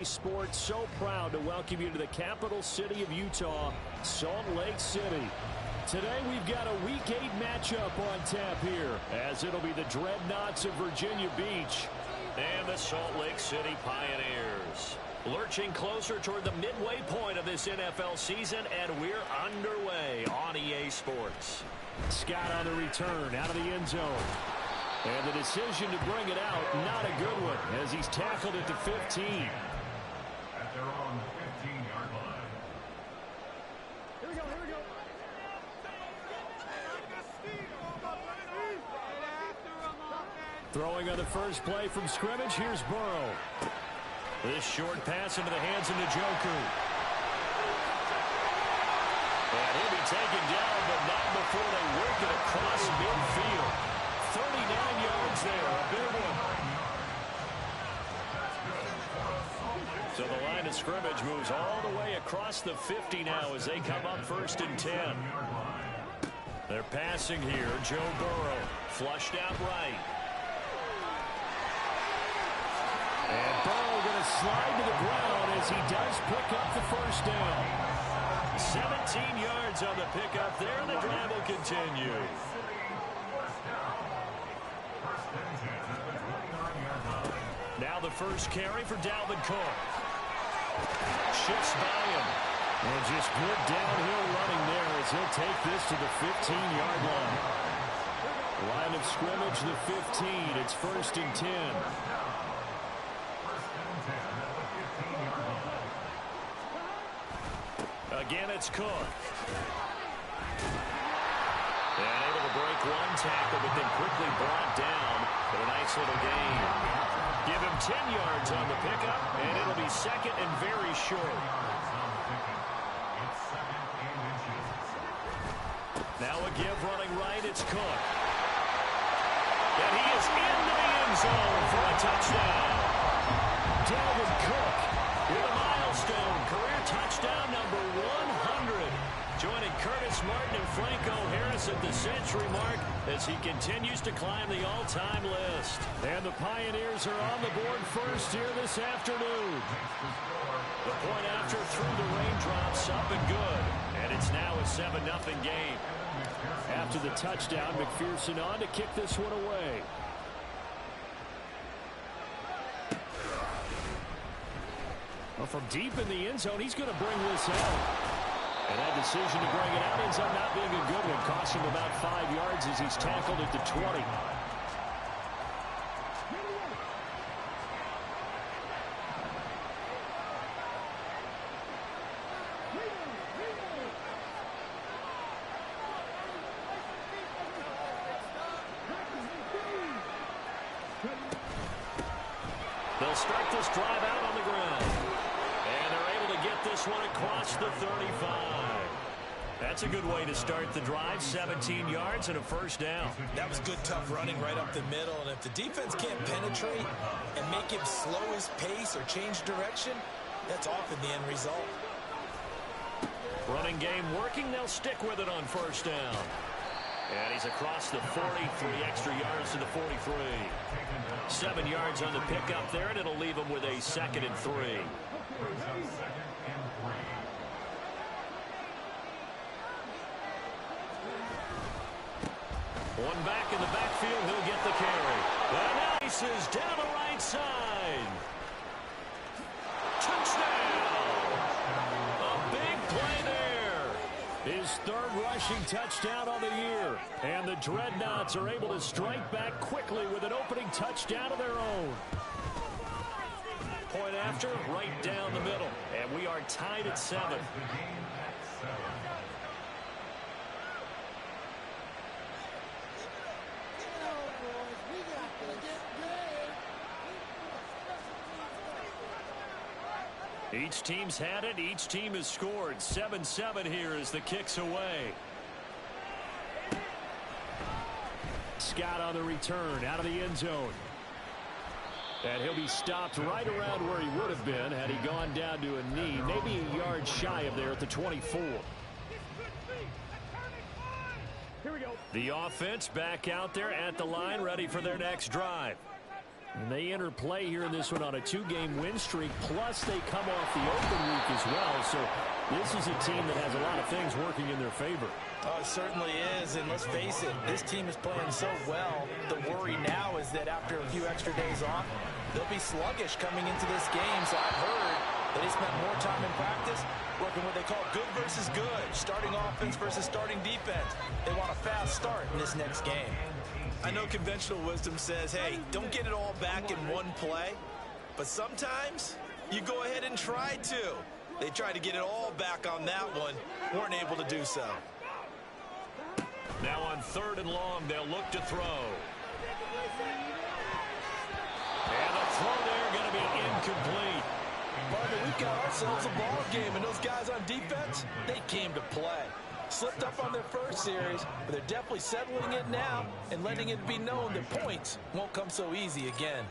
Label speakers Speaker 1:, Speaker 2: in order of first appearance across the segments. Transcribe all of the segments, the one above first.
Speaker 1: Sports, so proud to welcome you to the capital city of Utah, Salt Lake City. Today we've got a Week 8 matchup on tap here, as it'll be the Dreadnoughts of Virginia Beach and the Salt Lake City Pioneers. Lurching closer toward the midway point of this NFL season, and we're underway on EA Sports. Scott on the return, out of the end zone. And the decision to bring it out, not a good one, as he's tackled at the 15.
Speaker 2: They're on the 15-yard line.
Speaker 3: Here we go.
Speaker 1: Throwing on the first play from scrimmage, here's Burrow. This short pass into the hands of Njoku. And he'll be taken down, but not before they work it across midfield. 39 yards there, a big one. So the line of scrimmage moves all the way across the 50 now as they come up 1st and 10. They're passing here. Joe Burrow flushed out right. And Burrow going to slide to the ground as he does pick up the first down. 17 yards on the pickup there, and the drive will continue. Now the first carry for Dalvin Cook. Shifts by him. And just good downhill running there as he'll take this to the 15-yard line. Line of scrimmage, the 15. It's 1st and 10. Again, it's Cook. And able to break one tackle, but then quickly brought down. But a nice little gain. Give him 10 yards on the pickup, and it'll be 2nd and very short. Now a give running right, it's Cook. And he is into the end zone for a touchdown. Dalvin Cook with a milestone, career touchdown number 100. Joining Curtis Martin and Franco Harris at the century mark as he continues to climb the all-time list. And the Pioneers are on the board first here this afternoon. The point after through the raindrops, up and good. And it's now a 7-0 game. After the touchdown, McPherson on to kick this one away. Well, from deep in the end zone, he's going to bring this out. And that decision to bring it out ends up not being a good one. Cost him about 5 yards as he's tackled at the 20. They'll start this drive out on the ground. And they're able to get this one across the 35. That's a good way to start the drive. 17 yards and a first down.
Speaker 4: That was good, tough running right up the middle. And if the defense can't penetrate and make him slow his pace or change direction, that's often the end result.
Speaker 1: Running game working. They'll stick with it on first down. And he's across the 40, 3 extra yards to the 43. 7 yards on the pickup there, and it'll leave him with a 2nd and 3. One back in the backfield, he'll get the carry. And Nice is down the right side. Touchdown! A big play there. His 3rd rushing touchdown on the year. And the Dreadnoughts are able to strike back quickly with an opening touchdown of their own. Point after, right down the middle. And we are tied at 7. Each team's had it. Each team has scored. 7-7 here as the kick's away. Scott on the return, out of the end zone. And he'll be stopped right around where he would have been had he gone down to a knee, maybe a yard shy of there at the 24.
Speaker 3: Here we go.
Speaker 1: The offense back out there at the line, ready for their next drive. And they enter play here in this one on a 2-game win streak, plus they come off the open week as well. So this is a team that has a lot of things working in their favor.
Speaker 4: Oh, it certainly is, and let's face it, this team is playing so well. The worry now is that after a few extra days off, they'll be sluggish coming into this game. So I've heard that they spent more time in practice working what they call good versus good, starting offense versus starting defense. They want a fast start in this next game. I know conventional wisdom says, hey, don't get it all back in one play, but sometimes you go ahead and try to. They tried to get it all back on that one, weren't able to do so.
Speaker 1: Now on 3rd and long, they'll look to throw. And the throw there going to be incomplete.
Speaker 4: Partner, we've got ourselves a ball game, and those guys on defense, they came to play. Slipped up on their first series, but they're definitely settling it now and letting it be known that points won't come so easy again.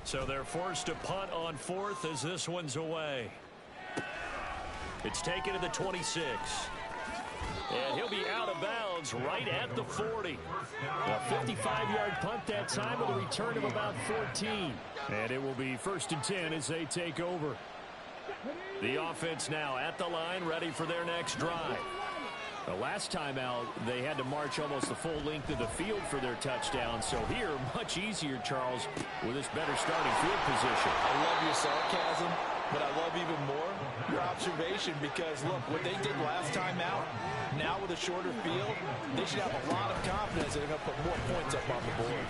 Speaker 1: So they're forced to punt on 4th as this one's away. It's taken to the 26. And he'll be out of bounds right at the 40. A 55-yard punt that time with a return of about 14. And it will be 1st and 10 as they take over. The offense now at the line, ready for their next drive. The last time out, they had to march almost the full length of the field for their touchdown. So here, much easier, Charles, with this better starting field position.
Speaker 4: I love your sarcasm, but I love even more your observation because, look, what they did last time out, now with a shorter field, they should have a lot of confidence that they're going to put more points up on the board.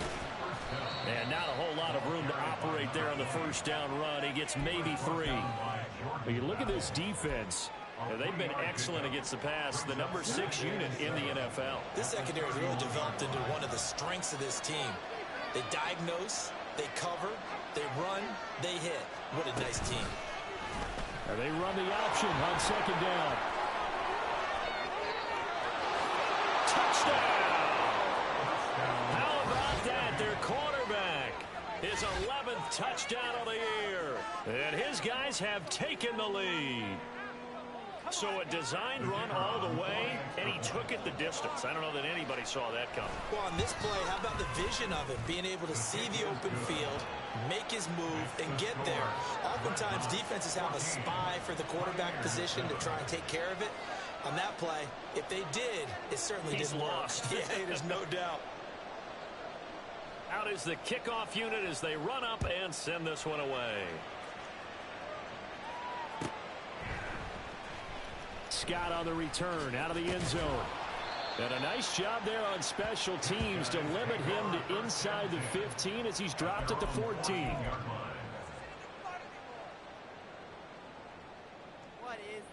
Speaker 1: And not a whole lot of room to operate there on the first down run. He gets maybe 3. But you look at this defense. They've been excellent against the pass, the number 6 unit in the NFL.
Speaker 4: This secondary has really developed into one of the strengths of this team. They diagnose, they cover, they run, they hit. What a nice team.
Speaker 1: And they run the option on 2nd down. Touchdown! How about that? Their quarterback. His 11th touchdown of the year. And his guys have taken the lead. So a designed run all the way, and he took it the distance. I don't know that anybody saw that coming.
Speaker 4: Well, on this play, how about the vision of it? Being able to see the open field, make his move, and get there. Oftentimes, defenses have a spy for the quarterback position to try and take care of it. On that play, if they did, it certainly didn't
Speaker 1: lost.
Speaker 4: Yeah, there's no doubt.
Speaker 1: Out is the kickoff unit as they run up and send this one away. Scott on the return out of the end zone. And a nice job there on special teams to limit him to inside the 15 as he's dropped at the 14.
Speaker 3: What is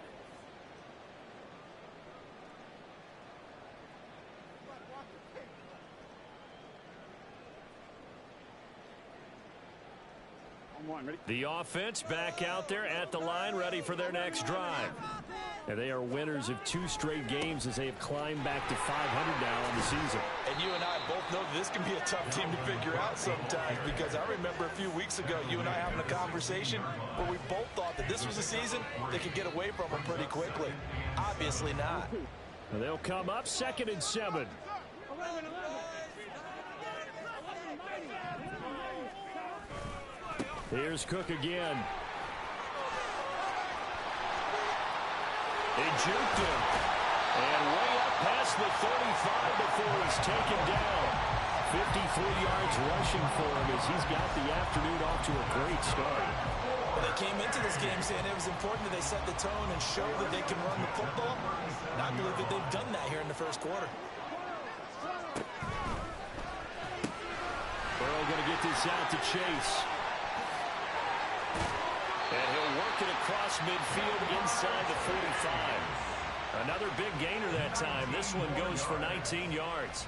Speaker 3: this?
Speaker 1: The offense back out there at the line, ready for their next drive. And they are winners of 2 straight games as they have climbed back to 500 now on the season.
Speaker 4: And you and I both know that this can be a tough team to figure out sometimes because I remember a few weeks ago you and I having a conversation where we both thought that this was a season they could get away from them pretty quickly. Obviously not.
Speaker 1: And they'll come up 2nd and 7. Here's Cook again. They juked him. And way up past the 35 before he's taken down. 53 yards rushing for him as he's got the afternoon off to a great start.
Speaker 4: Well, they came into this game saying it was important that they set the tone and show that they can run the football. And I believe that they've done that here in the first quarter.
Speaker 1: Burrow going to get this out to Chase. And he'll work it across midfield inside the 45. Another big gainer that time. This one goes for 19 yards.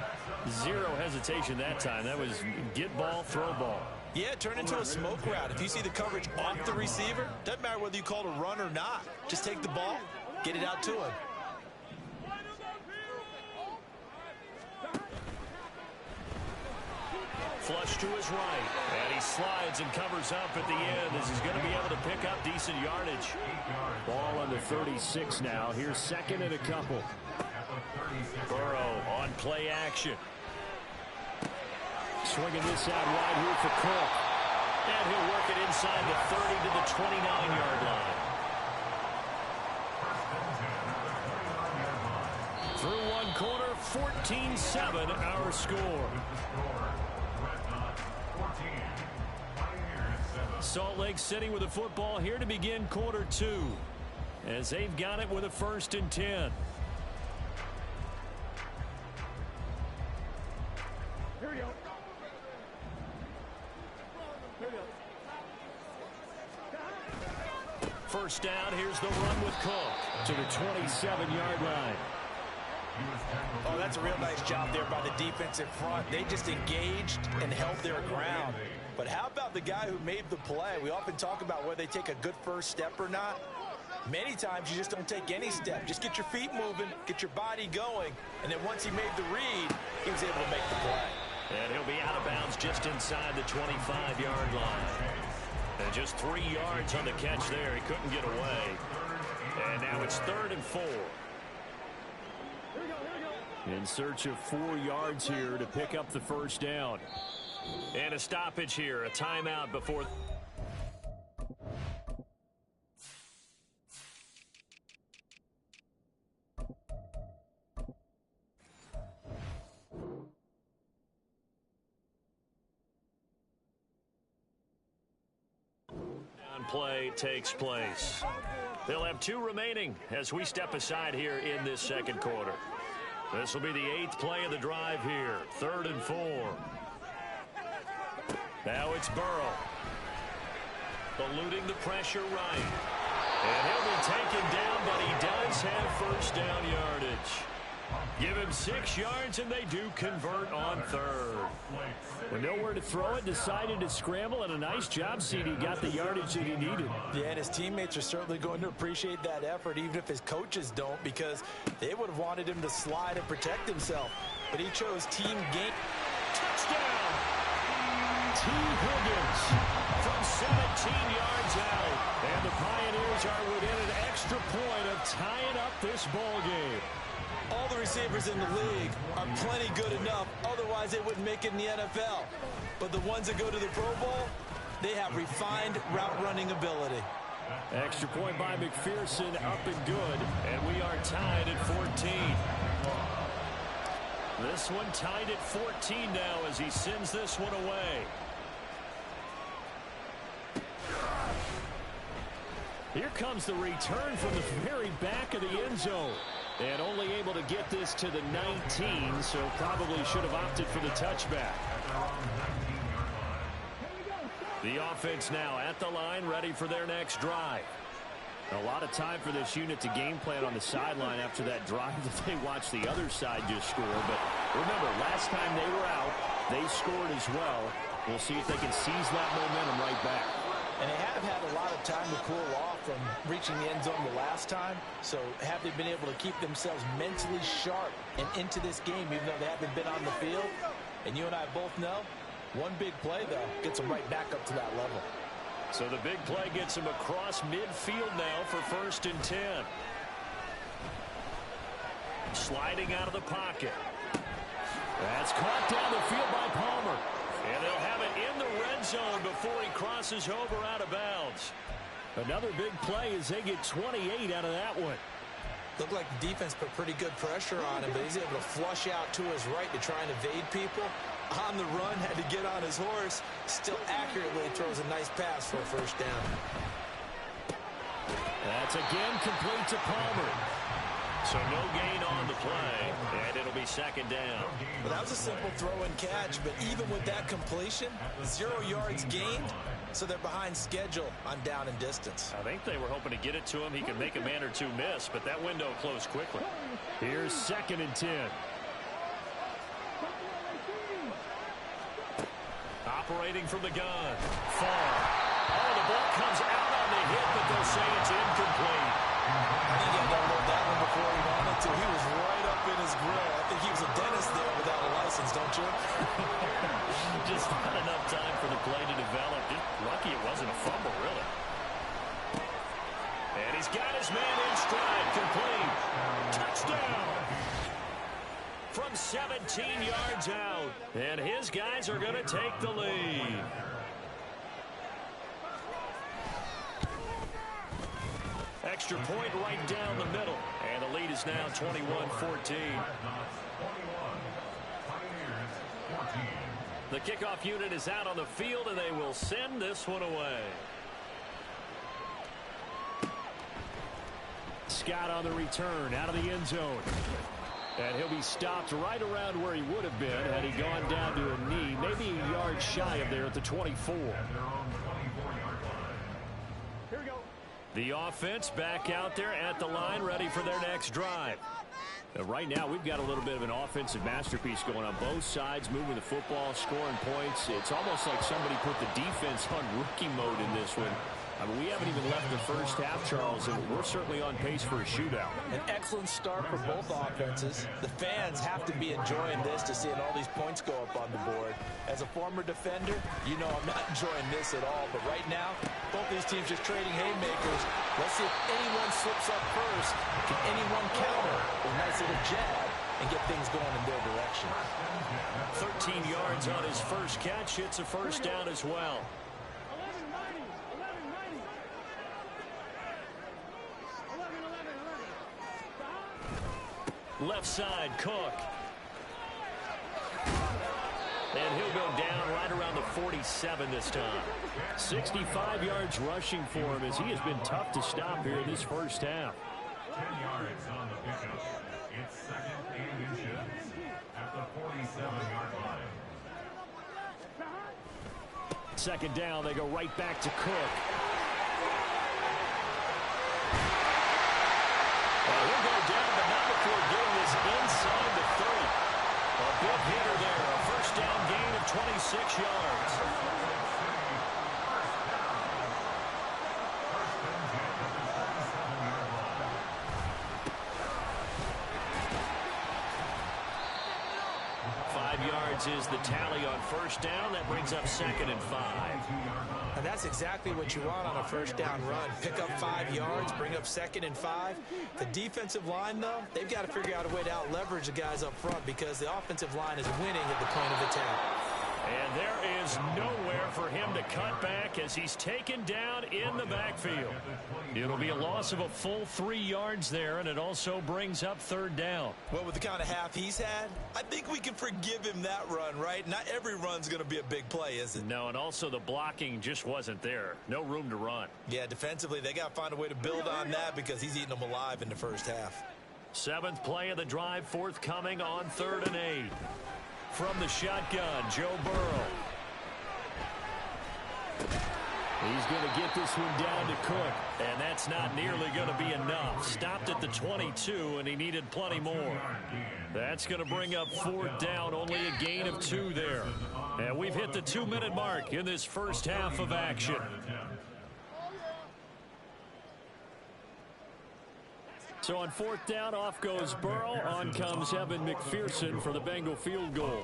Speaker 1: Zero hesitation that time. That was get ball, throw ball.
Speaker 4: Yeah, turn into a smoke route. If you see the coverage off the receiver, doesn't matter whether you call it a run or not. Just take the ball, get it out to him.
Speaker 1: Flush to his right. And he slides and covers up at the end as he's going to be able to pick up decent yardage. Ball on the 36 now. Here's 2nd and a couple. swinging this out wide here for Cook. And he'll work it inside the 30 to the 29-yard line. Through one quarter, 14-7 our score. Salt Lake City with the football here to begin quarter two, as they've got it with a 1st and 10.
Speaker 3: Here we go. Here we go.
Speaker 1: First down, here's the run with Cook to the 27-yard line.
Speaker 4: Oh, that's a real nice job there by the defensive front. They just engaged and held their ground. But how about the guy who made the play? We often talk about whether they take a good first step or not. Many times you just don't take any step. Just get your feet moving, get your body going, and then once he made the read, he was able to make the play.
Speaker 1: And he'll be out of bounds just inside the 25-yard line. And just 3 yards on the catch there. He couldn't get away. And now it's 3rd and 4. In search of 4 yards here to pick up the first down. And a stoppage here, a timeout before. Play takes place. They'll have 2 remaining as we step aside here in this second quarter. This will be the 8th play of the drive here. 3rd and 4. Now it's Burrow. Eluding the pressure right. And he'll be taken down, but he does have first down yardage. Give him 6 yards, and they do convert on 3rd. With nowhere to throw it, decided to scramble, and a nice job, CD. Got the yardage that he needed.
Speaker 4: Yeah, and his teammates are certainly going to appreciate that effort, even if his coaches don't, because they would have wanted him to slide and protect himself. But he chose team game.
Speaker 1: Touchdown! T. Higgins from 17 yards out. And the Pioneers are within an extra point of tying up this ball game.
Speaker 4: All the receivers in the league are plenty good enough. Otherwise, they wouldn't make it in the NFL. But the ones that go to the Pro Bowl, they have refined route running ability.
Speaker 1: Extra point by McPherson, up and good. And we are tied at 14. This one tied at 14 now as he sends this one away. Here comes the return from the very back of the end zone. And only able to get this to the 19, so probably should have opted for the touchback. The offense now at the line, ready for their next drive. A lot of time for this unit to game plan on the sideline after that drive that they watched the other side just score. But remember, last time they were out, they scored as well. We'll see if they can seize that momentum right back.
Speaker 4: And they have had a lot of time to cool off from reaching the end zone the last time. So have they been able to keep themselves mentally sharp and into this game, even though they haven't been on the field? And you and I both know, one big play, though, gets them right back up to that level.
Speaker 1: So the big play gets them across midfield now for 1st and 10. Sliding out of the pocket. That's caught down the field by Palmer. And they'll have it in the red zone before he crosses over out of bounds. Another big play as they get 28 out of that one.
Speaker 4: Looked like the defense put pretty good pressure on him, but he's able to flush out to his right to try and evade people. On the run, had to get on his horse. Still accurately throws a nice pass for a first down.
Speaker 1: That's again complete to Palmer. So no gain on the play, and it'll be 2nd down.
Speaker 4: Well, that was a simple throw and catch, but even with that completion, 0 yards gained, so they're behind schedule on down and distance.
Speaker 1: I think they were hoping to get it to him. He could make a man or two miss, but that window closed quickly. Here's 2nd and 10. Operating from the gun. Far. Oh, the ball comes out on the hit, but they'll say it's incomplete.
Speaker 4: I think he had to unload that one before he wanted to. He was right up in his grill. I think he was a dentist there without a license, don't you?
Speaker 1: Just not enough time for the play to develop. Just lucky it wasn't a fumble, really. And he's got his man in stride, complete. Touchdown. from 17 yards out. And his guys are going to take the lead. Extra point right down the middle. And the lead is now 21-14. The kickoff unit is out on the field, and they will send this one away. Scott on the return out of the end zone. And he'll be stopped right around where he would have been had he gone down to a knee, maybe a yard shy of there at the 24.
Speaker 3: Here we go.
Speaker 1: The offense back out there at the line, ready for their next drive. Right now, we've got a little bit of an offensive masterpiece going on both sides, moving the football, scoring points. It's almost like somebody put the defense on rookie mode in this one. I mean, we haven't even left the first half, Charles, and we're certainly on pace for a shootout.
Speaker 4: An excellent start for both offenses. The fans have to be enjoying this to seeing all these points go up on the board. As a former defender, you know I'm not enjoying this at all. But right now, both these teams just trading haymakers. Let's see if anyone slips up first. Can anyone counter a nice little jab and get things going in their direction?
Speaker 1: 13 yards on his first catch. It's a first down as well.
Speaker 3: 11-90.
Speaker 1: Left side, Cook. And he'll go down right around the 47 this time. 65 yards rushing for him as he has been tough to stop here in this first half.
Speaker 2: 10 yards on the pickup. It's second and inches at the 47-yard line.
Speaker 1: Second down, they go right back to Cook. He'll go down, but not before getting this inside the 30. A big hitter there. A first down gain of 26 yards. 5 yards is the tally on first down. That brings up 2nd and 5.
Speaker 4: And that's exactly what you want on a first down run. Pick up 5 yards, bring up 2nd and 5. The defensive line, though, they've got to figure out a way to out-leverage the guys up front because the offensive line is winning at the point of attack.
Speaker 1: And there is nowhere for him to cut back as he's taken down in the backfield. It'll be a loss of a full 3 yards there, and it also brings up 3rd down.
Speaker 4: Well, with the kind of half he's had, I think we can forgive him that run, right? Not every run's going to be a big play, is it?
Speaker 1: No, and also the blocking just wasn't there. No room to run.
Speaker 4: Yeah, defensively, they got to find a way to build on that because he's eating them alive in the first half.
Speaker 1: 7th play of the drive forthcoming on 3rd and 8. From the shotgun, Joe Burrow. He's going to get this one down to Cook, and that's not nearly going to be enough. Stopped at the 22, and he needed plenty more. That's going to bring up 4th down, only a gain of 2 there. And we've hit the 2-minute mark in this first half of action. So on 4th down, off goes Burrow. On comes Evan McPherson for the Bengal field goal.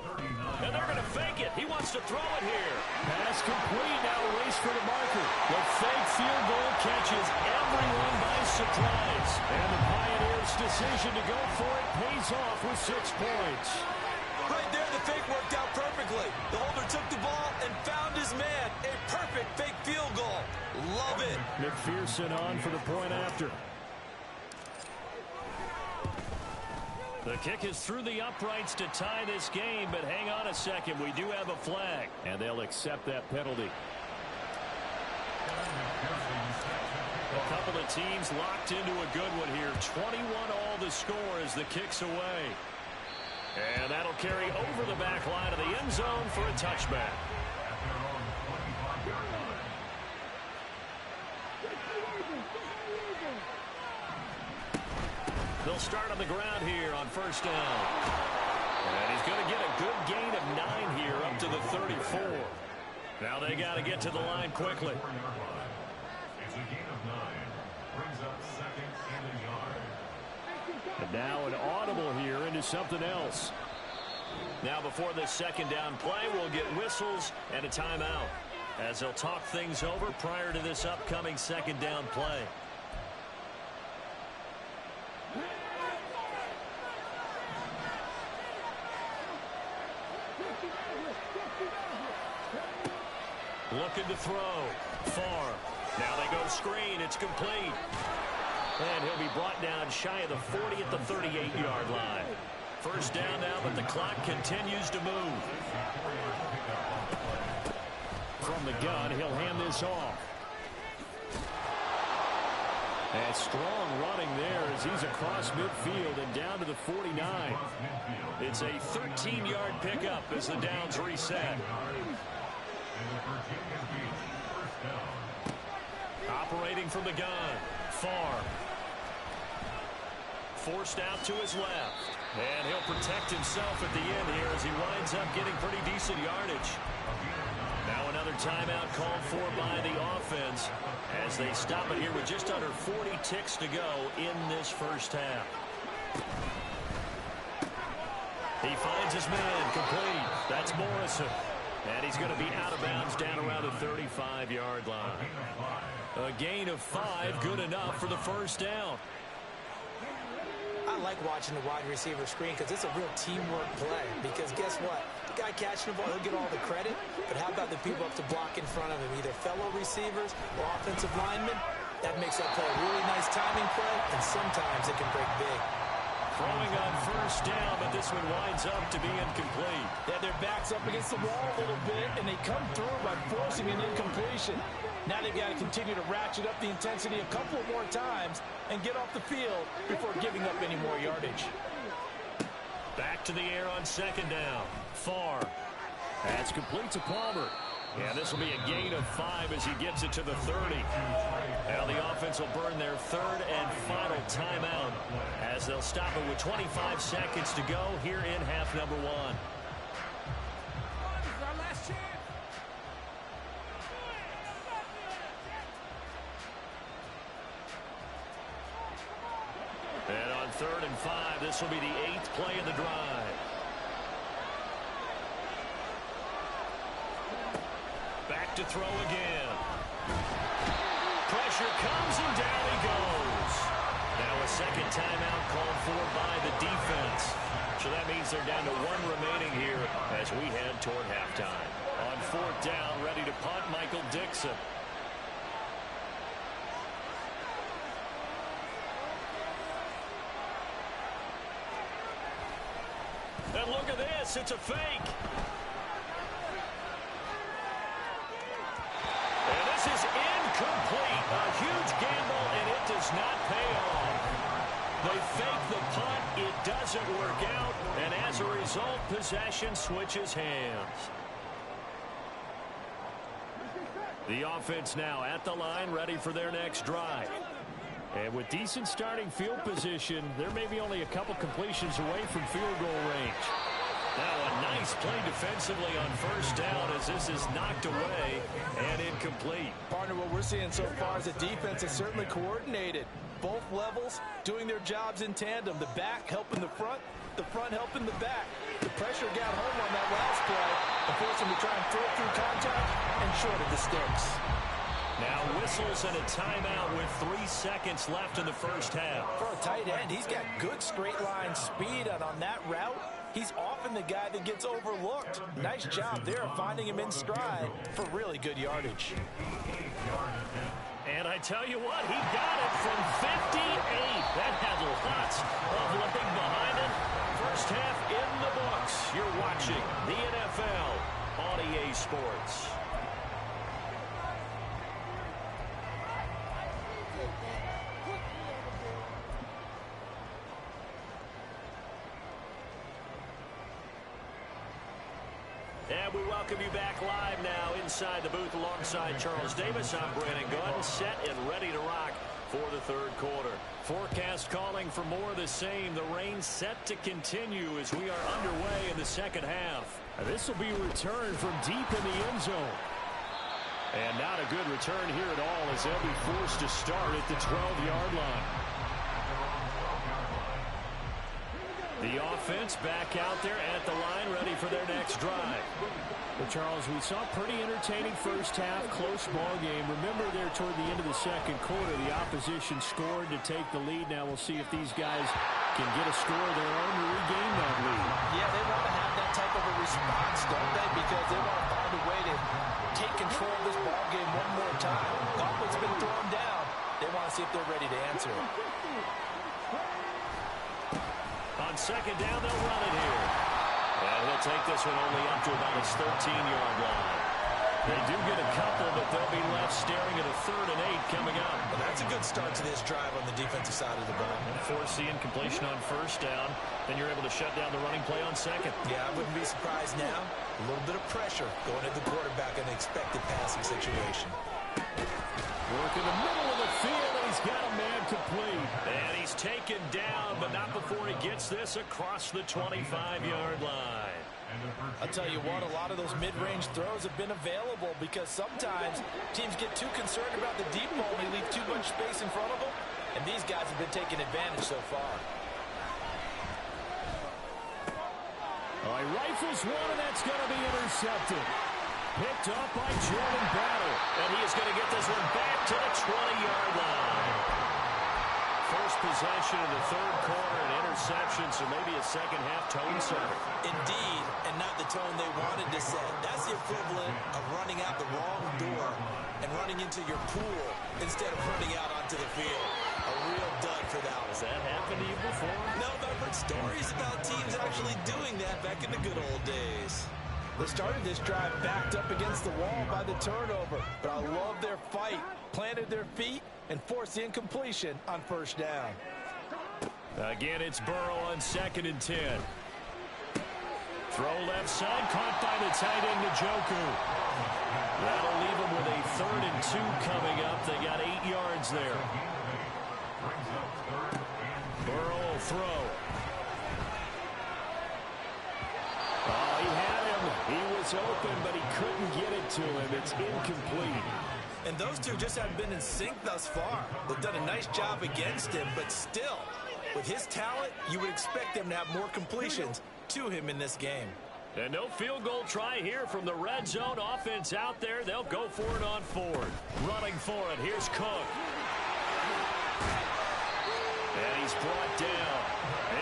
Speaker 1: And they're going to fake it. He wants to throw it here. Pass complete. Now a race for the marker. The fake field goal catches everyone by surprise. And the Pioneers' decision to go for it pays off with 6 points.
Speaker 4: Right there, the fake worked out perfectly. The holder took the ball and found his man. A perfect fake field goal. Love it.
Speaker 1: McPherson on for the point after. The kick is through the uprights to tie this game, but hang on a second. We do have a flag, and they'll accept that penalty. A couple of teams locked into a good one here. 21-all the score as the kick's away. And that'll carry over the back line of the end zone for a touchback. They'll start on the ground here on first down. And he's going to get a good gain of 9 here up to the 34. Now they got to get to the line quickly.
Speaker 2: It's a gain of 9. Brings up 2nd and a yard.
Speaker 1: And now an audible here into something else. Now before this second down play, we'll get whistles and a timeout as they'll talk things over prior to this upcoming second down play. Looking to throw. Far. Now they go screen. It's complete. And he'll be brought down shy of the 40 at the 38-yard line. First down now, but the clock continues to move. From the gun, he'll hand this off. And strong running there as he's across midfield and down to the 49. It's a 13-yard pickup as the downs reset. Operating from the gun. Far. Forced out to his left. And he'll protect himself at the end here as he winds up getting pretty decent yardage. Now another timeout called for by the offense as they stop it here with just under 40 ticks to go in this first half. He finds his man complete. That's Morrison. And he's going to be out of bounds down around the 35-yard line. A gain of 5, good enough for the first down.
Speaker 4: I like watching the wide receiver screen because it's a real teamwork play. Because guess what? The guy catching the ball, he'll get all the credit. But how about the people up to block in front of him, either fellow receivers or offensive linemen? That makes that play a really nice timing play, and sometimes it can break big.
Speaker 1: Throwing on first down, but this one winds up to be incomplete.
Speaker 4: Yeah, their back's up against the wall a little bit, and they come through by forcing an incompletion. Now they've got to continue to ratchet up the intensity a couple of more times and get off the field before giving up any more yardage.
Speaker 1: Back to the air on second down. Far. That's complete to Palmer. Yeah, this will be a gain of 5 as he gets it to the 30. Now the offense will burn their third and final timeout as they'll stop it with 25 seconds to go here in half number 1. And on 3rd and 5, this will be the 8th play of the drive. Back to throw again. Pressure comes and down he goes. Now a second timeout called for by the defense. So that means they're down to 1 remaining here as we head toward halftime. On 4th down, ready to punt, Michael Dixon. And look at this, it's a fake. And this is incomplete. A huge gamble, and it does not pay off. They fake the punt, it doesn't work out, and as a result, possession switches hands. The offense now at the line, ready for their next drive. And with decent starting field position, there may be only a couple completions away from field goal range. Now a nice play defensively on first down as this is knocked away and incomplete.
Speaker 4: Partner, what we're seeing so far is the defense is certainly coordinated. Both levels doing their jobs in tandem. The back helping the front helping the back. The pressure got home on that last play and forced him to try and throw through contact and shorted the sticks.
Speaker 1: Now whistles and a timeout with 3 seconds left in the first half.
Speaker 4: For a tight end, he's got good straight line speed, and on that route, he's often the guy that gets overlooked. Nice job there of finding him in stride for really good yardage.
Speaker 1: And I tell you what, he got it from 58. That had lots of leg behind it. First half in the books. You're watching the NFL on EA Sports. And we welcome you back live now inside the booth alongside Charles Davis. I'm Brandon Gunn, set and ready to rock for the third quarter. Forecast calling for more of the same. The rain set to continue as we are underway in the second half. This will be a return from deep in the end zone. And not a good return here at all as they'll be forced to start at the 12-yard line. The offense back out there at the line, ready for their next drive. Well, Charles, we saw a pretty entertaining first half, close ball game. Remember there toward the end of the second quarter, the opposition scored to take the lead. Now we'll see if these guys can get a score of their own to regain that lead.
Speaker 4: Yeah, they want to have have that type of a response, don't they? Because they want to find a way to take control of this ball game one more time. Gauntlet's been thrown down. They want to see if they're ready to answer it.
Speaker 1: On second down, they'll run it here. And he'll take this one only up to about his 13-yard line. They do get a couple, but they'll be left staring at a 3rd and 8 coming up.
Speaker 4: Well, that's a good start to this drive on the defensive side of the ball.
Speaker 1: Forcing completion on 1st down. Then you're able to shut down the running play on 2nd.
Speaker 4: Yeah, I wouldn't be surprised now. A little bit of pressure going at the quarterback in an expected passing situation.
Speaker 1: Work in the middle of the field, and he's got a man complete. And he's taken down, but not before he gets this across the 25-yard line.
Speaker 4: I'll tell you what, a lot of those mid-range throws have been available because sometimes teams get too concerned about the deep ball and they leave too much space in front of them, and these guys have been taking advantage so far.
Speaker 1: Oh, he rifles one, and that's going to be intercepted. Picked up by Jordan Battle, and he is going to get this one back to the 20-yard line. First possession in the 3rd quarter, an interception, so maybe a second-half tone setter.
Speaker 4: Indeed, and not the tone they wanted to set. That's the equivalent of running out the wrong door and running into your pool instead of running out onto the field. A real dud for that one.
Speaker 1: Has that happened to you before?
Speaker 4: No, but I've heard stories about teams actually doing that back in the good old days. They started this drive backed up against the wall by the turnover, but I love their fight, planted their feet, and forced the incompletion on 1st down.
Speaker 1: Again, it's Burrow on 2nd and 10. Throw left side, caught by the tight end, Njoku. That'll leave them with a 3rd and 2 coming up. They got 8 yards there. Burrow will throw. Oh, he had him. He was open, but he couldn't get it to him. It's incomplete.
Speaker 4: And those two just haven't been in sync thus far. They've done a nice job against him, but still, with his talent, you would expect them to have more completions to him in this game.
Speaker 1: And no field goal try here from the red zone offense out there. They'll go for it on 4th. Running for it. Here's Cook. And he's brought down.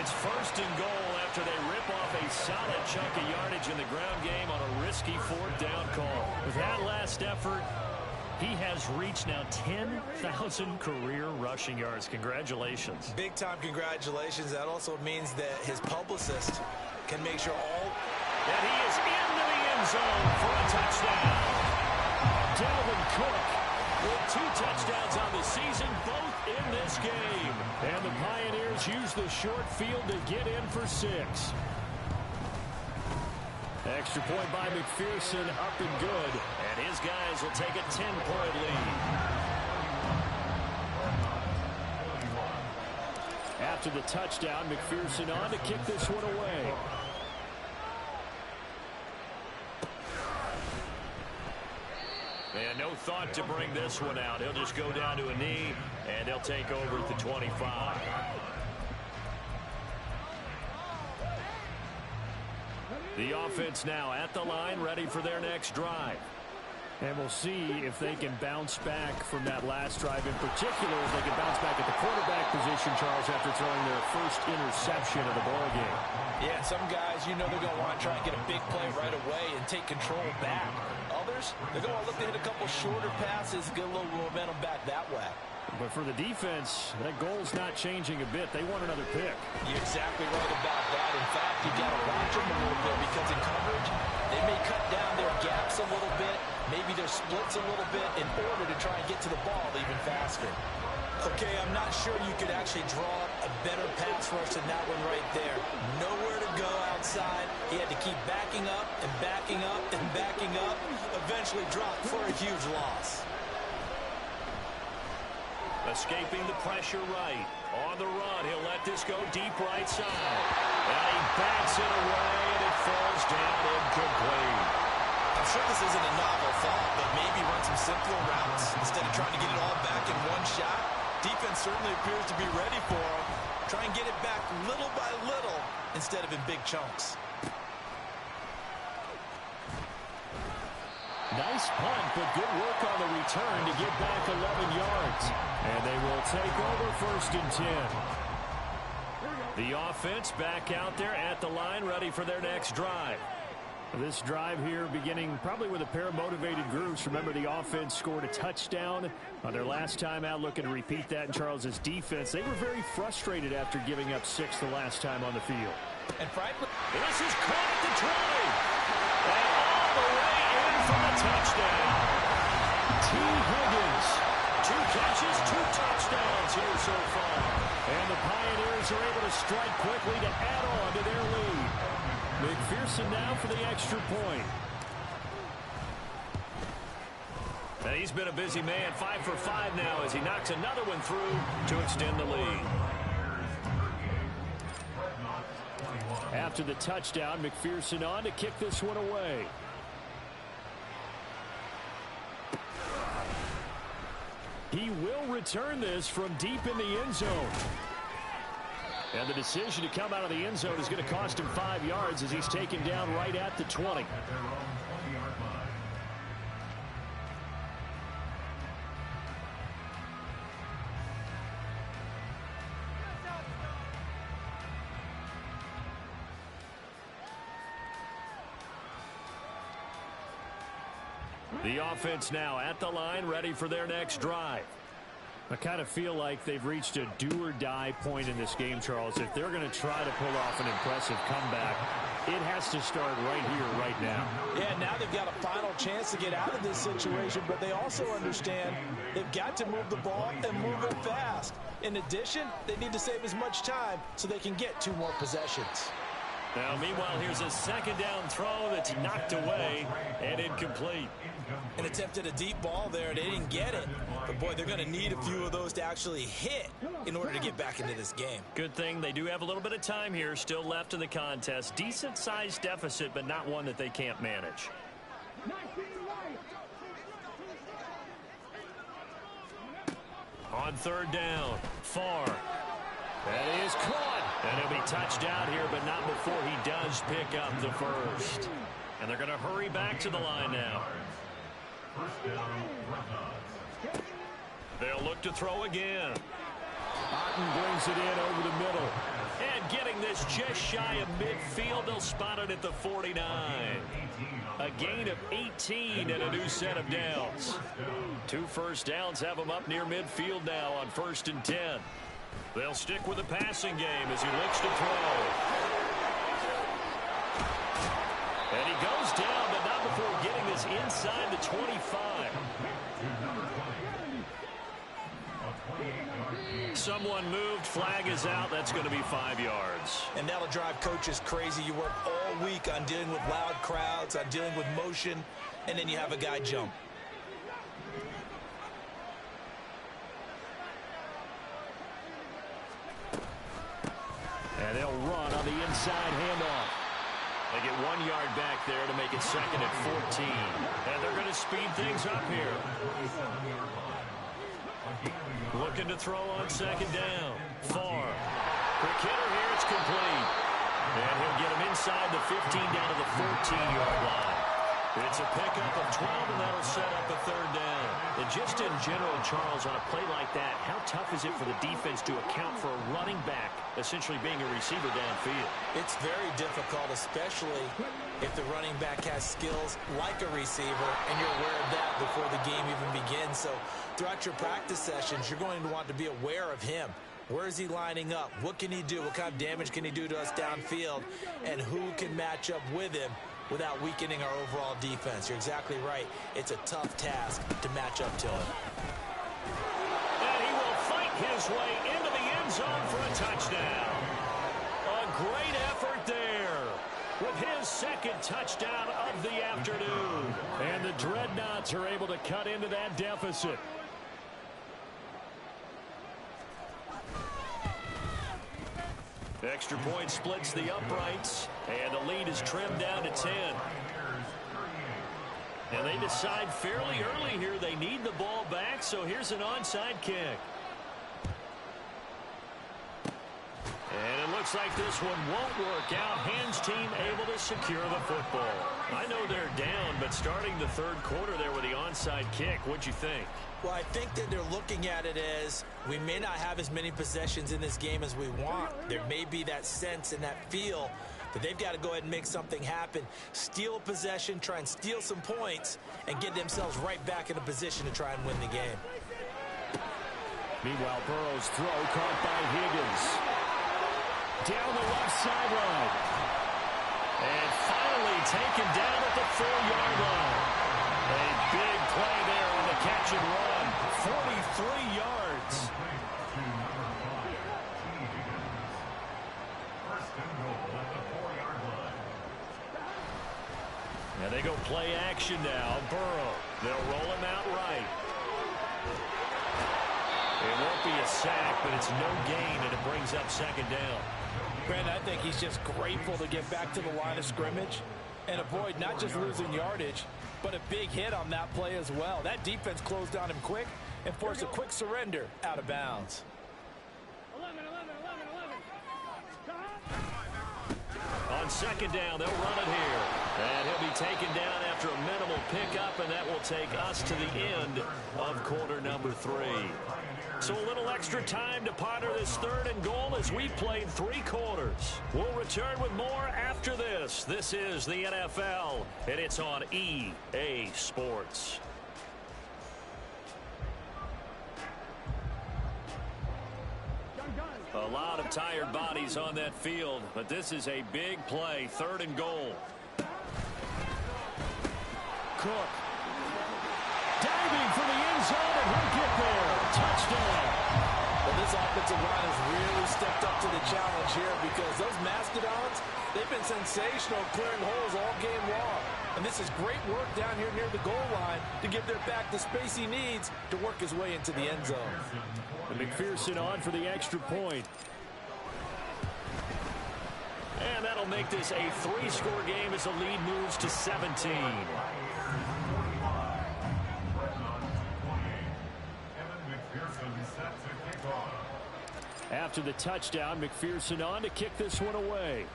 Speaker 1: It's 1st and goal after they rip off a solid chunk of yardage in the ground game on a risky 4th down call. With that last effort, he has reached now 10,000 career rushing yards. Congratulations.
Speaker 4: Big-time congratulations. That also means that his publicist can make sure all...
Speaker 1: And he is into the end zone for a touchdown. Dalvin Cook with 2 touchdowns on the season, both in this game. And the Pioneers use the short field to get in for 6. Extra point by McPherson, up and good. And his guys will take a 10-point lead. After the touchdown, McPherson on to kick this one away. And no thought to bring this one out. He'll just go down to a knee, and they'll take over at the 25. The offense now at the line, ready for their next drive. And we'll see if they can bounce back from that last drive. In particular, if they can bounce back at the quarterback position, Charles, after throwing their first interception of the ballgame.
Speaker 4: Yeah, some guys, you know they're going to want to try and get a big play right away and take control back. Others, they're going to look to hit a couple shorter passes, get a little momentum back that way.
Speaker 1: But for the defense, that goal's not changing a bit. They want another pick.
Speaker 4: You're exactly right about that. In fact, you got to watch them a little bit because in coverage, they may cut down their gaps a little bit, maybe their splits a little bit in order to try and get to the ball even faster. Okay, I'm not sure you could actually draw a better pass rush than that one right there. Nowhere to go outside. He had to keep backing up and backing up and backing up. Eventually dropped for a huge loss.
Speaker 1: Escaping the pressure right. On the run, he'll let this go deep right side. And he backs it away, and it falls down incomplete.
Speaker 4: I'm sure this isn't a novel thought, but maybe run some simpler routes instead of trying to get it all back in one shot. Defense certainly appears to be ready for him. Try and get it back little by little instead of in big chunks.
Speaker 1: Nice punt, but good work on the return to get back 11 yards. And they will take over 1st and 10. The offense back out there at the line, ready for their next drive.
Speaker 5: This drive here beginning probably with a pair of motivated groups. Remember, the offense scored a touchdown on their last time out, looking to repeat that in Charles's defense. They were very frustrated after giving up 6 the last time on the field.
Speaker 4: And Franklin,
Speaker 1: this is caught at the 20. And all the way in for the touchdown. T. Higgins, 2 catches, 2 touchdowns here so far. And the Pioneers are able to strike quickly to add on to their lead. McPherson now for the extra point. And he's been a busy man, 5 for 5 now as he knocks another one through to extend the lead.
Speaker 5: After the touchdown, McPherson on to kick this one away. He will return this from deep in the end zone. And the decision to come out of the end zone is going to cost him 5 yards as he's taken down right at the 20.
Speaker 1: The offense now at the line, ready for their next drive.
Speaker 5: I kind of feel like they've reached a do-or-die point in this game, Charles. If they're going to try to pull off an impressive comeback, it has to start right here, right now.
Speaker 4: Yeah, now they've got a final chance to get out of this situation, but they also understand they've got to move the ball and move it fast. In addition, they need to save as much time so they can get 2 more possessions.
Speaker 1: Now, meanwhile, here's a second down throw that's knocked away and incomplete.
Speaker 4: And attempted a deep ball there. They didn't get it. But, boy, they're going to need a few of those to actually hit in order to get back into this game.
Speaker 1: Good thing they do have a little bit of time here still left in the contest. Decent-sized deficit, but not one that they can't manage. On third down, Farr. That is caught. And he'll be touched out here, but not before he does pick up the first. And they're going to hurry back to the line now. They'll look to throw again.
Speaker 5: Otten brings it in over the middle.
Speaker 1: And getting this just shy of midfield, they'll spot it at the 49. A gain of 18 and a new set of downs. 2 first downs have them up near midfield now on 1st and 10. They'll stick with the passing game as he looks to throw. And he goes down, but not before getting this inside the 25. Someone moved, flag is out. That's going to be 5 yards.
Speaker 4: And that'll drive coaches crazy. You work all week on dealing with loud crowds, on dealing with motion, and then you have a guy jump.
Speaker 5: And they'll run on the inside handoff.
Speaker 1: They get 1 yard back there to make it 2nd and 14. And they're going to speed things up here. Looking to throw on 2nd down. Farr. Quick hitter here. It's complete. And he'll get him inside the 15 down to the 14-yard line. It's a pickup of 12, and that'll set up a 3rd down. And just in general, Charles, on a play like that, how tough is it for the defense to account for a running back essentially being a receiver downfield?
Speaker 4: It's very difficult, especially if the running back has skills like a receiver, and you're aware of that before the game even begins. So throughout your practice sessions, you're going to want to be aware of him. Where is he lining up? What can he do? What kind of damage can he do to us downfield? And who can match up with him without weakening our overall defense? You're exactly right. It's a tough task to match up to him.
Speaker 1: And he will fight his way into the end zone for a touchdown. A great effort there with his 2nd touchdown of the afternoon.
Speaker 5: And the Dreadnoughts are able to cut into that deficit.
Speaker 1: Extra point splits the uprights, and the lead is trimmed down to 10. And they decide fairly early here they need the ball back, so here's an onside kick.
Speaker 5: And it looks like this one won't work out. Hans team able to secure the football. I know they're down, but starting the third quarter there with the onside kick, what'd you think?
Speaker 4: Well, I think that they're looking at it as we may not have as many possessions in this game as we want. There may be that sense and that feel that they've got to go ahead and make something happen. Steal a possession, try and steal some points, and get themselves right back in a position to try and win the game.
Speaker 5: Meanwhile, Burrow's throw caught by Higgins. Down the left sideline. And finally taken down at the 4-yard line. A big play there on the catch and run. 43 yards. Now they go play action now. Burrow. They'll roll him out right. It won't be a sack, but it's no gain, and it brings up second down.
Speaker 4: Brandon, I think he's just grateful to get back to the line of scrimmage and avoid not just losing yardage, but a big hit on that play as well. That defense closed on him quick and forced a quick surrender out of bounds.
Speaker 3: 11.
Speaker 5: On second down, they'll run it here. And he'll be taken down after a minimal pickup, and that will take us to the end of quarter number 3. So a little extra time to ponder this third and goal as we played 3 quarters. We'll return with more after this. This is the NFL, and it's on EA Sports. A lot of tired bodies on that field, but this is a big play, third and goal. Cook. Diving for the end zone, and he'll get there. Touchdown.
Speaker 4: Well, this offensive line has really stepped up to the challenge here because those Mastodons, they've been sensational clearing holes all game long. And this is great work down here near the goal line to give their back the space he needs to work his way into the end zone.
Speaker 5: And McPherson on for the extra point. And that'll make this a 3-score game as the lead moves to 17. After the touchdown, McPherson on to kick this one away.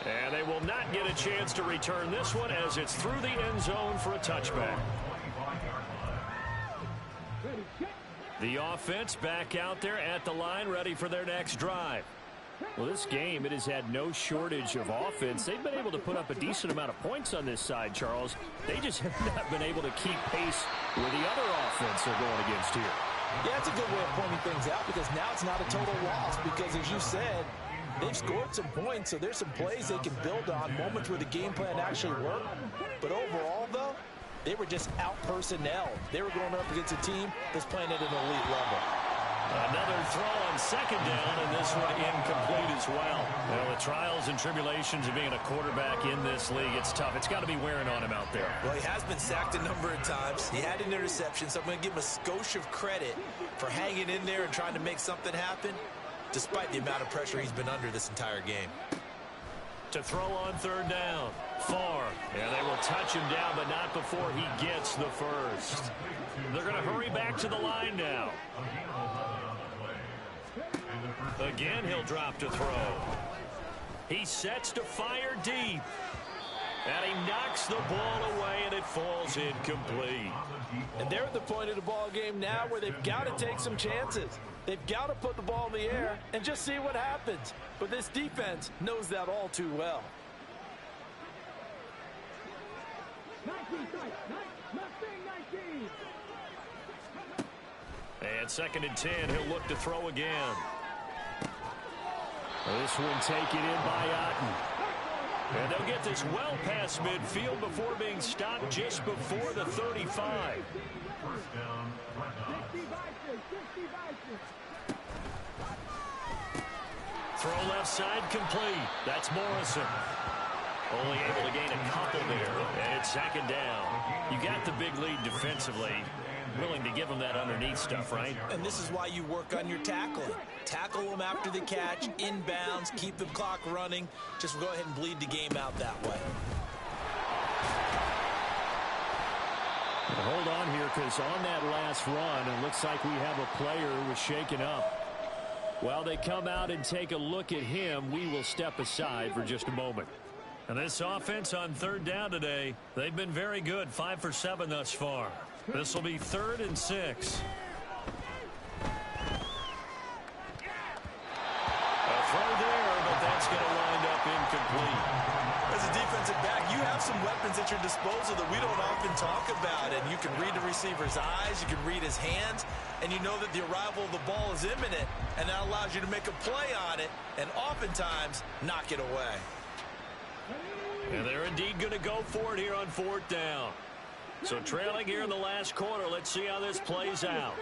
Speaker 5: And they will not get a chance to return this one as it's through the end zone for a touchback. The offense back out there at the line, ready for their next drive. Well, this game, it has had no shortage of offense. They've been able to put up a decent amount of points on this side, Charles. They just have not been able to keep pace with the other offense they're going against here.
Speaker 4: Yeah, it's a good way of pointing things out because now it's not a total loss because, as you said, they've scored some points, so there's some plays they can build on, moments where the game plan actually worked. But overall, though, they were just out-personnel. They were going up against a team that's playing at an elite level.
Speaker 5: Another throw on second down, and this one incomplete as well. Well, the trials and tribulations of being a quarterback in this league, it's tough. It's got to be wearing on him out there.
Speaker 4: Well, he has been sacked a number of times. He had an interception, so I'm going to give him a skosh of credit for hanging in there and trying to make something happen, despite the amount of pressure he's been under this entire game.
Speaker 5: To throw on third down. Far. Yeah, they will touch him down, but not before he gets the first. They're going to hurry back to the line now. Again, he'll drop to throw. He sets to fire deep. And he knocks the ball away, and it falls incomplete.
Speaker 4: And they're at the point of the ball game now where they've got to take some chances. They've got to put the ball in the air and just see what happens. But this defense knows that all too well.
Speaker 3: 19.
Speaker 5: And second and 10, he'll look to throw again. This one taken in by Otten. And they'll get this well past midfield before being stopped just before the 35. Throw left side complete. That's Morrison. Only able to gain a couple there. And it's second down. You got the big lead defensively. Willing to give them that underneath stuff, right?
Speaker 4: And this is why you work on your tackling. Tackle them after the catch, inbounds, keep the clock running. Just go ahead and bleed the game out that way.
Speaker 5: Hold on here, because on that last run, it looks like we have a player who was shaken up. While they come out and take a look at him, we will step aside for just a moment.
Speaker 6: And this offense on third down today, they've been very good, 5 for 7 thus far. This will be 3rd and 6. A throw there, but that's going to wind up incomplete.
Speaker 4: As a defensive back, you have some weapons at your disposal that we don't often talk about. And you can read the receiver's eyes, you can read his hands, and you know that the arrival of the ball is imminent, and that allows you to make a play on it and oftentimes knock it away.
Speaker 6: And they're indeed going to go for it here on 4th down. So trailing here in the last quarter, let's see how this plays out.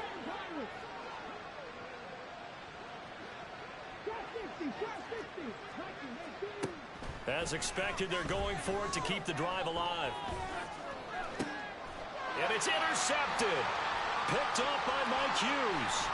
Speaker 6: As expected, they're going for it to keep the drive alive. And it's intercepted. Picked up by Mike Hughes.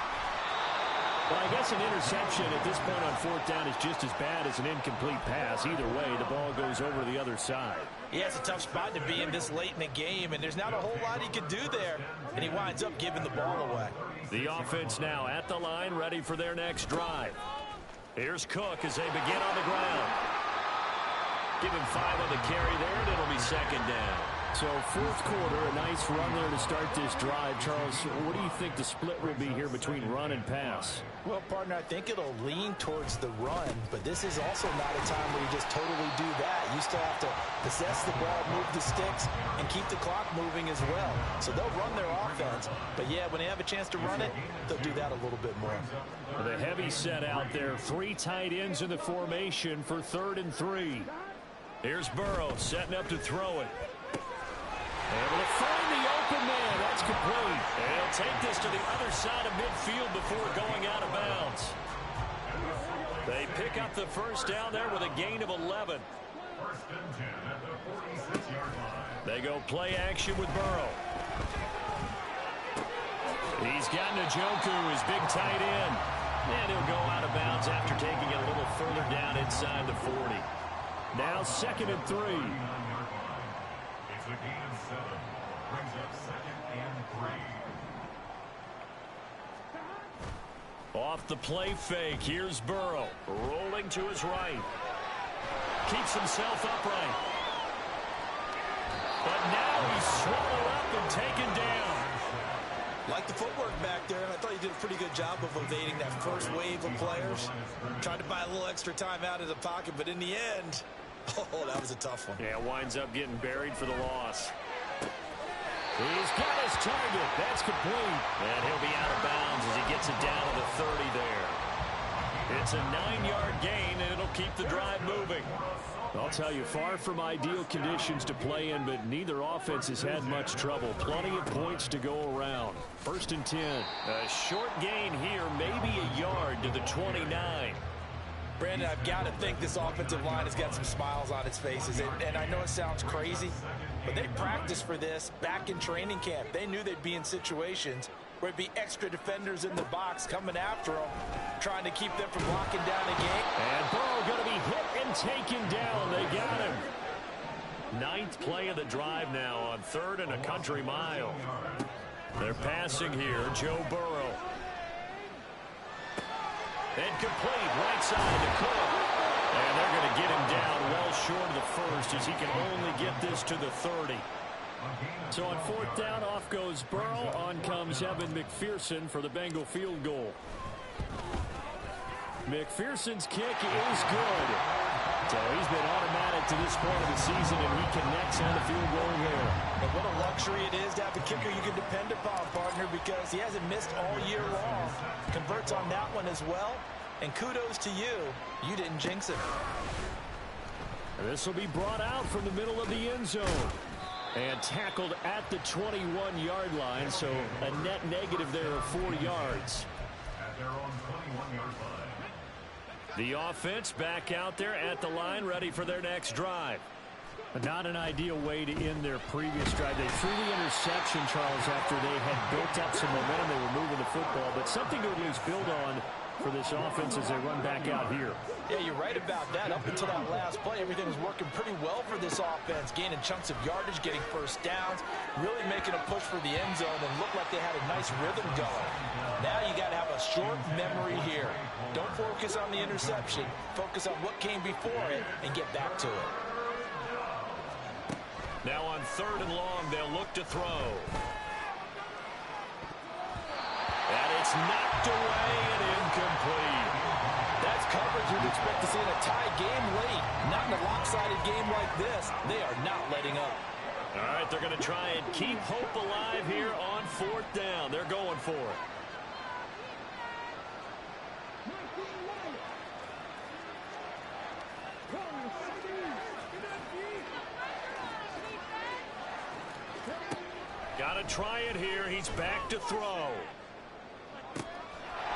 Speaker 5: Well, I guess an interception at this point on 4th down is just as bad as an incomplete pass. Either way, the ball goes over the other side.
Speaker 4: Yeah, it's a tough spot to be in this late in the game, and there's not a whole lot he could do there, and he winds up giving the ball away.
Speaker 6: The offense now at the line, ready for their next drive. Here's Cook as they begin on the ground. Give him 5 on the carry there, and it'll be 2nd down.
Speaker 5: So 4th quarter, a nice run there to start this drive. Charles, what do you think the split will be here between run and pass?
Speaker 4: Well, partner, I think it'll lean towards the run, but this is also not a time where you just totally do that. You still have to possess the ball, move the sticks, and keep the clock moving as well. So they'll run their offense, but yeah, when they have a chance to run it, they'll do that a little bit more.
Speaker 5: The heavy set out there, 3 tight ends in the formation for 3rd and 3.
Speaker 6: Here's Burrow setting up to throw it.
Speaker 5: Able to find the open man. That's complete.
Speaker 6: He'll take this to the other side of midfield before going out of bounds. They pick up the 1st down there with a gain of 11.
Speaker 2: 1st and 10 at the 46-yard line.
Speaker 6: They go play action with Burrow. He's got Njoku, his big tight end. And he'll go out of bounds after taking it a little further down inside the 40.
Speaker 5: Now 2nd and 3.
Speaker 2: It's a gain of 7. Brings up 2nd and 3.
Speaker 6: Off the play fake, here's Burrow. Rolling to his right. Keeps himself upright. But now he's swallowed up and taken down.
Speaker 4: Like the footwork back there, I thought he did a pretty good job of evading that first wave of players. Tried to buy a little extra time out of the pocket, but in the end, oh, that was a tough one.
Speaker 6: Yeah, winds up getting buried for the loss.
Speaker 5: He's got his target. That's complete.
Speaker 6: And he'll be out of bounds as he gets it down to the 30 there. It's a 9-yard gain, and it'll keep the drive moving.
Speaker 5: I'll tell you, far from ideal conditions to play in, but neither offense has had much trouble. Plenty of points to go around. 1st and 10.
Speaker 6: A short gain here, maybe a yard to the 29.
Speaker 4: Brandon, I've got to think this offensive line has got some smiles on its faces. And I know it sounds crazy, but they practiced for this back in training camp. They knew they'd be in situations where it'd be extra defenders in the box coming after them, trying to keep them from locking down a game.
Speaker 5: And Burrow going to be hit and taken down. They got him.
Speaker 6: 9th play of the drive now on 3rd and a country mile. They're passing here, Joe Burrow. And complete, right side to Cook. And they're going to get him down well short of the 1st as he can only get this to the 30.
Speaker 5: So on 4th down, off goes Burrow. On comes Evan McPherson for the Bengal field goal. McPherson's kick is good. So he's been automatic to this point of the season, and he connects on the field goal there.
Speaker 4: And what a luxury it is to have a kicker you can depend upon, partner, because he hasn't missed all year long. Converts on that one as well. And kudos to you. You didn't jinx it.
Speaker 5: This will be brought out from the middle of the end zone. And tackled at the 21-yard line, so a net negative there of 4 yards.
Speaker 2: At their own 21-yard line.
Speaker 6: The offense back out there at the line, ready for their next drive.
Speaker 5: Not an ideal way to end their previous drive. They threw the interception, Charles, after they had built up some momentum. They were moving the football, but something to at least build on for this offense as they run back out here.
Speaker 4: Yeah, you're right about that. Up until that last play, everything was working pretty well for this offense, gaining chunks of yardage, getting first downs, really making a push for the end zone, and looked like they had a nice rhythm going. Now you got to have a short memory here. Don't focus on the interception. Focus on what came before it and get back to it.
Speaker 6: Now on 3rd and long, they'll look to throw. And it's knocked away and incomplete.
Speaker 4: That's coverage you'd expect to see in a tie game late. Not in a lopsided game like this. They are not letting up.
Speaker 6: All right, they're going to try and keep hope alive here on 4th down. They're going for it. Got to try it here. He's back to throw.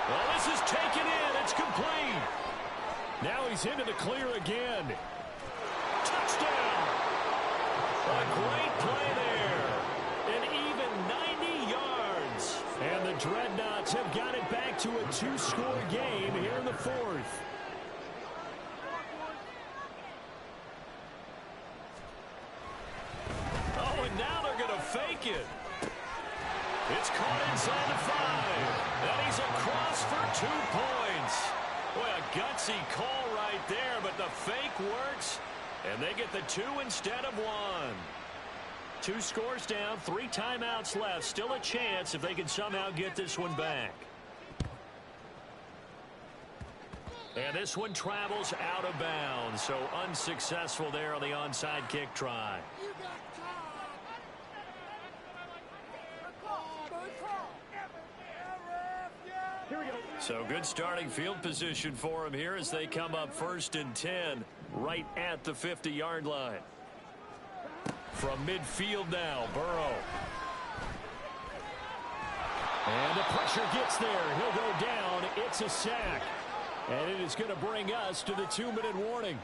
Speaker 6: Well, this is taken in. It's complete.
Speaker 5: Now he's into the clear again.
Speaker 6: Touchdown. A great play there. An even 90 yards.
Speaker 5: And the Dreadnoughts have got it back to a 2-score game here in the 4th.
Speaker 6: Oh, and now they're going to fake it. It's caught inside the 5. And he's across for 2 points. Boy, a gutsy call right there, but the fake works. And they get the 2 instead of 1.
Speaker 5: 2 scores down, 3 timeouts left. Still a chance if they can somehow get this one back. And this one travels out of bounds, so unsuccessful there on the onside kick try. So good starting field position for him here as they come up 1st and 10 right at the 50-yard line. From midfield now, Burrow. And the pressure gets there. He'll go down. It's a sack. And it is going to bring us to the 2-minute warning.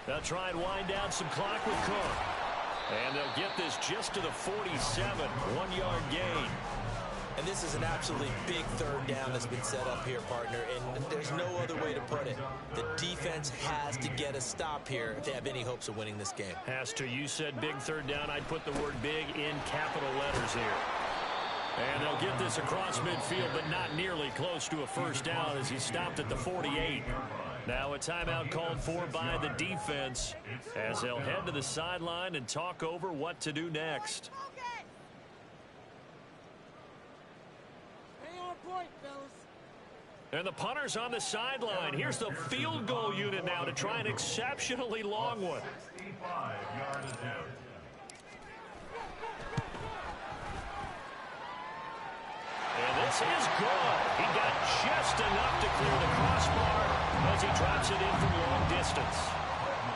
Speaker 5: They'll try and wind down some clock with Cook. And they'll get this just to the 47. 1-yard gain.
Speaker 4: And this is an absolutely big 3rd down that's been set up here, partner. And there's no other way to put it. The defense has to get a stop here if they have any hopes of winning this game.
Speaker 5: Has to. You said big 3rd down. I'd put the word big in capital letters here. And they'll get this across midfield, but not nearly close to a 1st down as he stopped at the 48. Now a timeout called for by the defense as they'll head to the sideline and talk over what to do next.
Speaker 3: Stay on point, fellas.
Speaker 5: And the punter's on the sideline. Here's the field goal unit now to try an exceptionally long one.
Speaker 2: 65-yard attempt.
Speaker 5: And this is good. He got just enough to clear the crossbar as he drops it in from long distance.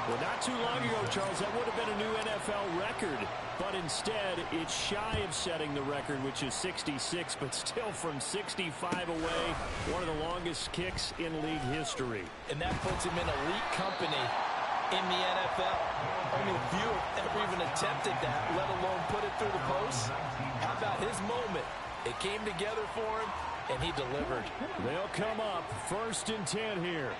Speaker 5: Well, not too long ago, Charles, that would have been a new NFL record. But instead, it's shy of setting the record, which is 66, but still from 65 away, one of the longest kicks in league history.
Speaker 4: And that puts him in elite company in the NFL. Only a few have ever even attempted that, let alone put it through the post. How about his moment? It came together for him, and he delivered.
Speaker 5: They'll come up 1st and 10 here.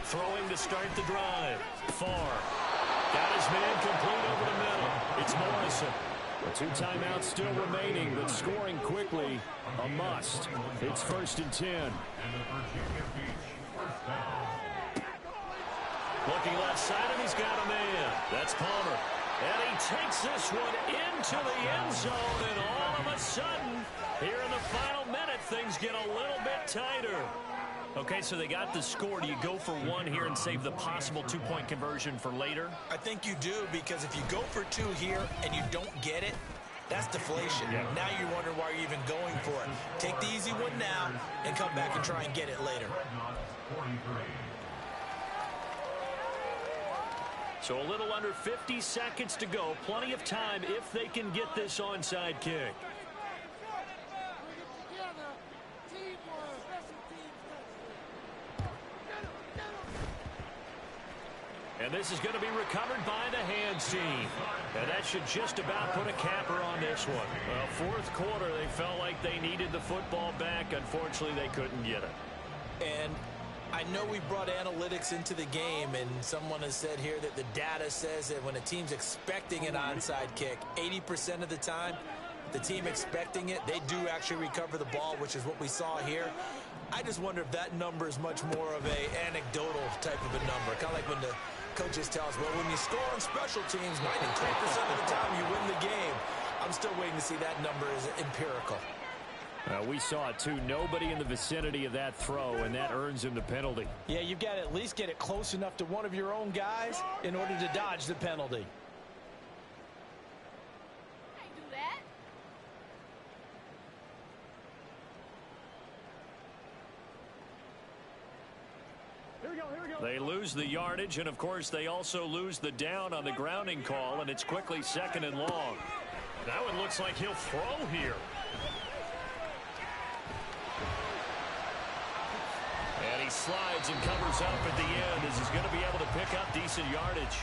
Speaker 5: Throwing to start the drive. Farr. Got his man complete over the middle. It's Morrison. 2 timeouts still remaining, but scoring quickly, a must. It's 1st and 10. Looking left side, and he's got a man. That's Palmer. And he takes this one into the end zone, and all of a sudden, here in the final minute, things get a little bit tighter. Okay, so they got the score. Do you go for 1 here and save the possible 2-point conversion for later?
Speaker 4: I think you do, because if you go for 2 here and you don't get it, that's deflation.
Speaker 5: Yeah.
Speaker 4: Now you're wondering why you're even going for it. Take the easy one now and come back and try and get it later.
Speaker 6: So a little under 50 seconds to go. Plenty of time if they can get this onside kick. And this is going to be recovered by the hands team. And that should just about put a capper on this one. Well, fourth quarter, they felt like they needed the football back. Unfortunately, they couldn't get it.
Speaker 4: And I know we brought analytics into the game, and someone has said here that the data says that when a team's expecting an onside kick, 80% of the time, the team expecting it, they do actually recover the ball, which is what we saw here. I just wonder if that number is much more of a anecdotal type of a number. Kind of like when the coaches tell us, well, when you score on special teams, 93% of the time you win the game. I'm still waiting to see that number is empirical.
Speaker 5: We saw it, too. Nobody in the vicinity of that throw, and that earns him the penalty.
Speaker 4: Yeah, you've got to at least get it close enough to one of your own guys in order to dodge the penalty.
Speaker 6: They lose the yardage, and of course they also lose the down on the grounding call, and it's quickly 2nd and long. That one looks like he'll throw here. And he slides and covers up at the end as he's going to be able to pick up decent yardage.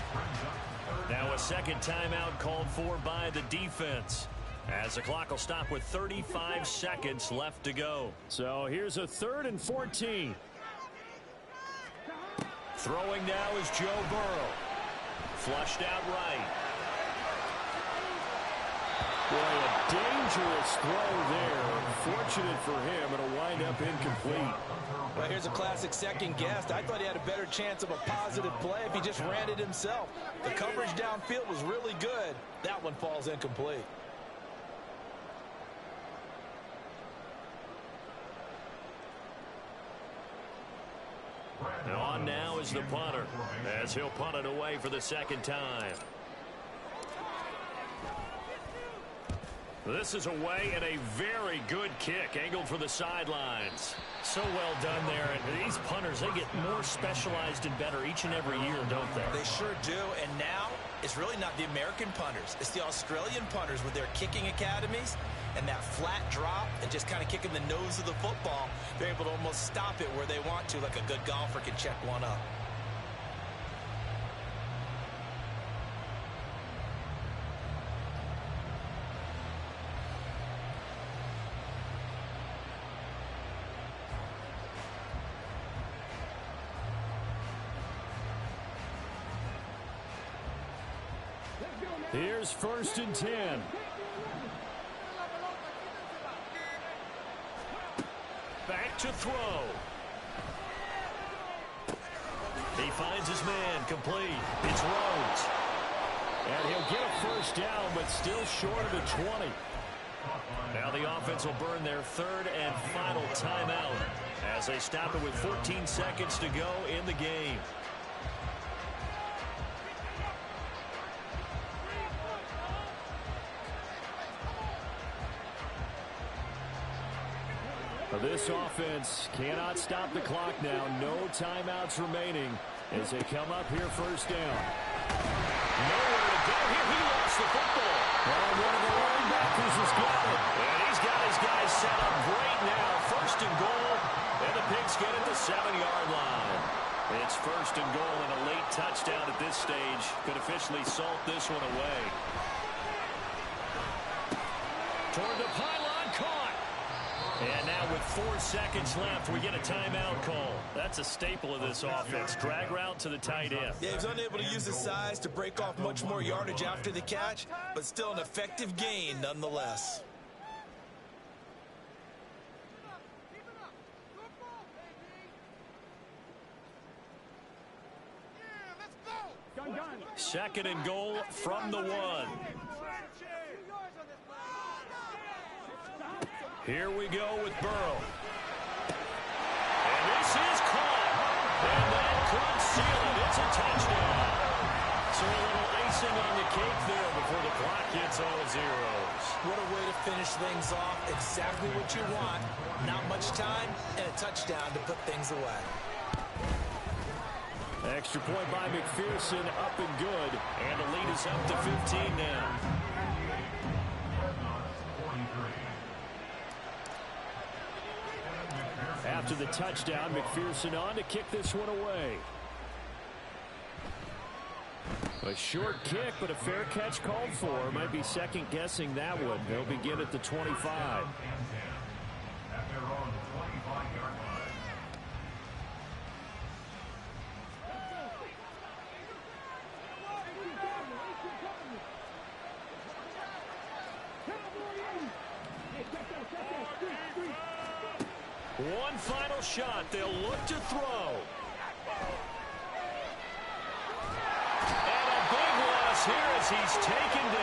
Speaker 6: Now a second timeout called for by the defense, as the clock will stop with 35 seconds left to go.
Speaker 5: So here's a 3rd and 14.
Speaker 6: Throwing now is Joe Burrow. Flushed out right.
Speaker 5: Boy, a dangerous throw there. Fortunate for him, it'll wind up incomplete.
Speaker 4: Well, here's a classic second guess. I thought he had a better chance of a positive play if he just ran it himself. The coverage downfield was really good. That one falls incomplete.
Speaker 6: On now is the punter, as he'll punt it away for the second time. This is away and a very good kick, angled for the sidelines. So well done there. And these punters, they get more specialized and better each and every year, don't they?
Speaker 4: They sure do. And now it's really not the American punters. It's the Australian punters with their kicking academies and that flat drop and just kind of kicking the nose of the football. They're able to almost stop it where they want to, like a good golfer can check one up.
Speaker 5: Here's 1st and 10.
Speaker 6: Back to throw. He finds his man, complete. It's Rhodes.
Speaker 5: And he'll get a 1st down, but still short of the 20.
Speaker 6: Now the offense will burn their 3rd and final timeout as they stop it with 14 seconds to go in the game.
Speaker 5: This offense cannot stop the clock now. No timeouts remaining as they come up here 1st down.
Speaker 6: Nowhere to go here. He lost the football.
Speaker 5: And one of the linebackers has got it.
Speaker 6: And he's got his guys set up great now. 1st and goal. And the Pigs get at the 7-yard line. It's 1st and goal and a late touchdown at this stage could officially salt this one away. Toward the pylon, caught. And now with 4 seconds left, we get a timeout call. That's a staple of this offense. Drag route to the tight end.
Speaker 4: Yeah, he was unable to use his size to break off much more yardage after the catch, but still an effective gain nonetheless.
Speaker 6: Second and goal from the 1. Here we go with Burrow. And this is caught. And that could seal it. It's a touchdown. So a little icing on the cake there before the clock hits all zeros.
Speaker 4: What a way to finish things off. Exactly what you want. Not much time and a touchdown to put things away.
Speaker 5: Extra point by McPherson, up and good.
Speaker 6: And the lead is up to 15 now.
Speaker 5: After the touchdown, McPherson on to kick this one away. A short kick, but a fair catch called for. Might be second-guessing that one. They'll begin at the 25.
Speaker 6: One final shot. They'll look to throw. And a big loss here as he's taken down.